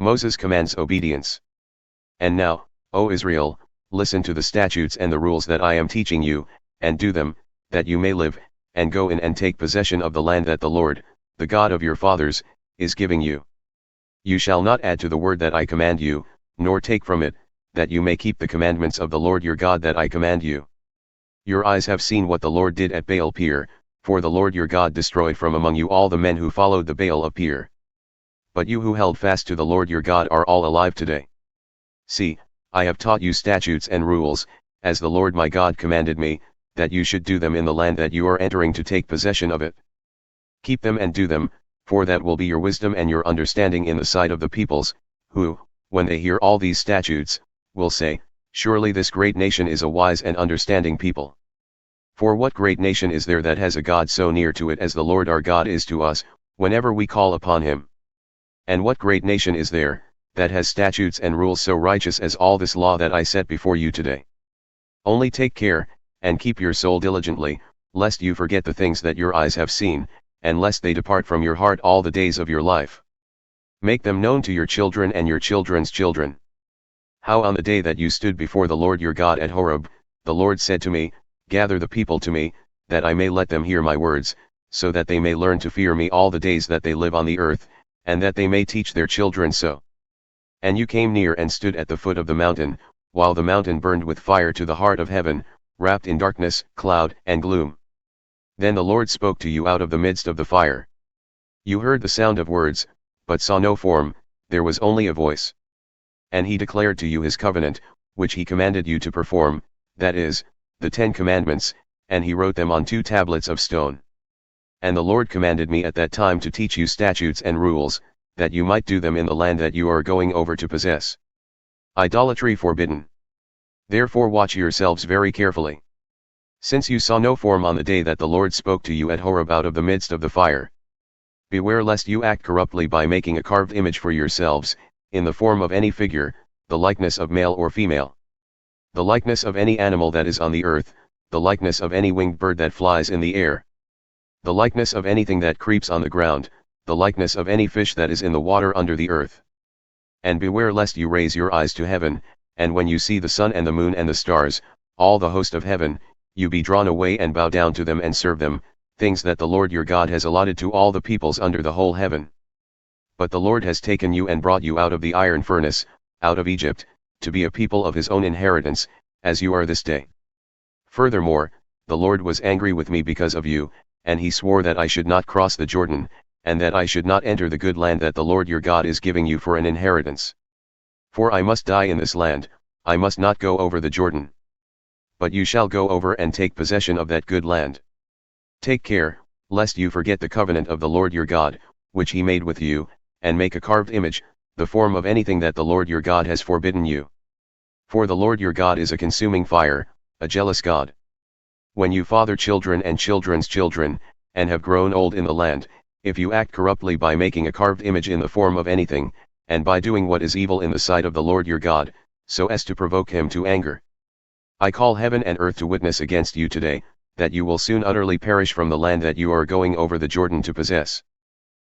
Moses commands obedience. And now, O Israel, listen to the statutes and the rules that I am teaching you, and do them, that you may live, and go in and take possession of the land that the Lord, the God of your fathers, is giving you. You shall not add to the word that I command you, nor take from it, that you may keep the commandments of the Lord your God that I command you. Your eyes have seen what the Lord did at Baal-peor, for the Lord your God destroyed from among you all the men who followed the Baal of Peor. But you who held fast to the Lord your God are all alive today. See, I have taught you statutes and rules, as the Lord my God commanded me, that you should do them in the land that you are entering to take possession of it. Keep them and do them, for that will be your wisdom and your understanding in the sight of the peoples, who, when they hear all these statutes, will say, Surely this great nation is a wise and understanding people. For what great nation is there that has a God so near to it as the Lord our God is to us, whenever we call upon him? And what great nation is there, that has statutes and rules so righteous as all this law that I set before you today? Only take care, and keep your soul diligently, lest you forget the things that your eyes have seen, and lest they depart from your heart all the days of your life. Make them known to your children and your children's children. How on the day that you stood before the Lord your God at Horeb, the Lord said to me, Gather the people to me, that I may let them hear my words, so that they may learn to fear me all the days that they live on the earth, and that they may teach their children so. And you came near and stood at the foot of the mountain, while the mountain burned with fire to the heart of heaven, wrapped in darkness, cloud, and gloom. Then the Lord spoke to you out of the midst of the fire. You heard the sound of words, but saw no form, there was only a voice. And he declared to you his covenant, which he commanded you to perform, that is, the 10 commandments, and he wrote them on 2 tablets of stone. And the Lord commanded me at that time to teach you statutes and rules, that you might do them in the land that you are going over to possess. Idolatry forbidden. Therefore watch yourselves very carefully. Since you saw no form on the day that the Lord spoke to you at Horeb out of the midst of the fire. Beware lest you act corruptly by making a carved image for yourselves, in the form of any figure, the likeness of male or female. The likeness of any animal that is on the earth, the likeness of any winged bird that flies in the air. The likeness of anything that creeps on the ground, the likeness of any fish that is in the water under the earth. And beware lest you raise your eyes to heaven, and when you see the sun and the moon and the stars, all the host of heaven, you be drawn away and bow down to them and serve them, things that the Lord your God has allotted to all the peoples under the whole heaven. But the Lord has taken you and brought you out of the iron furnace, out of Egypt, to be a people of his own inheritance, as you are this day. Furthermore, the Lord was angry with me because of you, and he swore that I should not cross the Jordan, and that I should not enter the good land that the Lord your God is giving you for an inheritance. For I must die in this land, I must not go over the Jordan. But you shall go over and take possession of that good land. Take care, lest you forget the covenant of the Lord your God, which he made with you, and make a carved image, the form of anything that the Lord your God has forbidden you. For the Lord your God is a consuming fire, a jealous God. When you father children and children's children, and have grown old in the land, if you act corruptly by making a carved image in the form of anything, and by doing what is evil in the sight of the Lord your God, so as to provoke him to anger. I call heaven and earth to witness against you today, that you will soon utterly perish from the land that you are going over the Jordan to possess.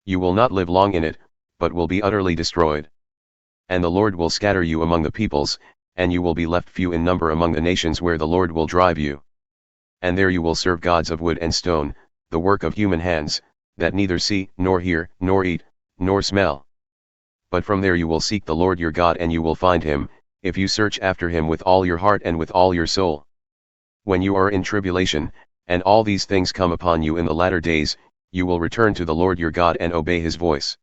You will not live long in it, but will be utterly destroyed. And the Lord will scatter you among the peoples, and you will be left few in number among the nations where the Lord will drive you. And there you will serve gods of wood and stone, the work of human hands, that neither see, nor hear, nor eat, nor smell. But from there you will seek the Lord your God and you will find him, if you search after him with all your heart and with all your soul. When you are in tribulation, and all these things come upon you in the latter days, you will return to the Lord your God and obey his voice.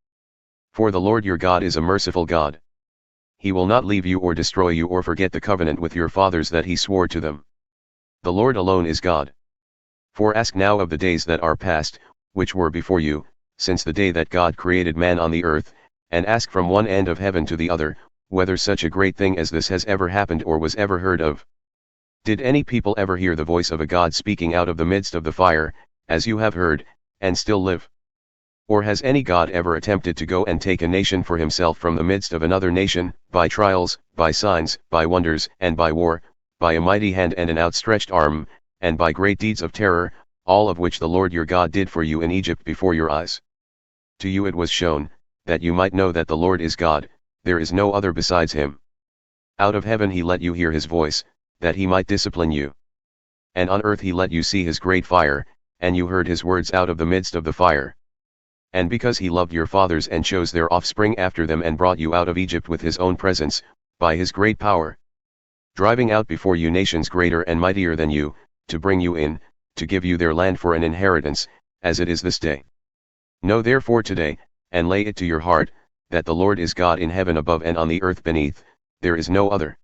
For the Lord your God is a merciful God. He will not leave you or destroy you or forget the covenant with your fathers that he swore to them. The Lord alone is God. For ask now of the days that are past, which were before you, since the day that God created man on the earth, and ask from one end of heaven to the other, whether such a great thing as this has ever happened or was ever heard of. Did any people ever hear the voice of a God speaking out of the midst of the fire, as you have heard, and still live? Or has any God ever attempted to go and take a nation for himself from the midst of another nation, by trials, by signs, by wonders, and by war, by a mighty hand and an outstretched arm, and by great deeds of terror, all of which the Lord your God did for you in Egypt before your eyes? To you it was shown, that you might know that the Lord is God, there is no other besides him. Out of heaven he let you hear his voice, that he might discipline you. And on earth he let you see his great fire, and you heard his words out of the midst of the fire. And because he loved your fathers and chose their offspring after them and brought you out of Egypt with his own presence, by his great power, driving out before you nations greater and mightier than you, to bring you in, to give you their land for an inheritance, as it is this day. Know therefore today, and lay it to your heart, that the Lord is God in heaven above and on the earth beneath, there is no other.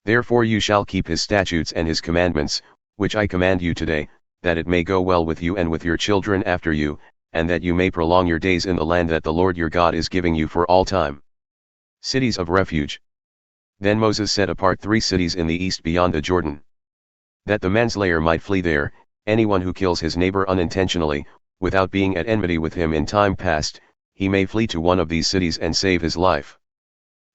Therefore you shall keep his statutes and his commandments, which I command you today, that it may go well with you and with your children after you, and that you may prolong your days in the land that the Lord your God is giving you for all time. Cities of refuge. Then Moses set apart 3 cities in the east beyond the Jordan, that the manslayer might flee there. Anyone who kills his neighbor unintentionally, without being at enmity with him in time past, he may flee to one of these cities and save his life.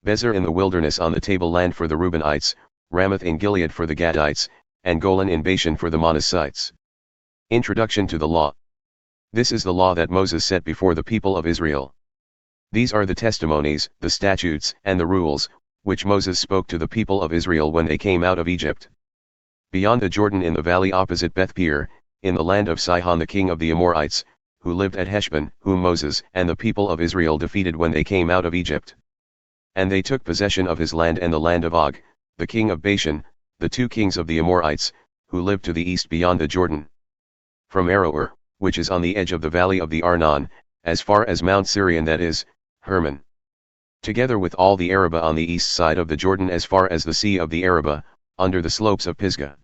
Bezer in the wilderness on the tableland for the Reubenites, Ramoth in Gilead for the Gadites, and Golan in Bashan for the Manassites. Introduction to the Law. This is the law that Moses set before the people of Israel. These are the testimonies, the statutes, and the rules, which Moses spoke to the people of Israel when they came out of Egypt. Beyond the Jordan in the valley opposite Baal-peor, in the land of Sihon the king of the Amorites, who lived at Heshbon, whom Moses and the people of Israel defeated when they came out of Egypt. And they took possession of his land and the land of Og, the king of Bashan, the 2 kings of the Amorites, who lived to the east beyond the Jordan. From Aroer, which is on the edge of the valley of the Arnon, as far as Mount Sirion, that is, Hermon. Together with all the Arabah on the east side of the Jordan as far as the sea of the Arabah, under the slopes of Pisgah.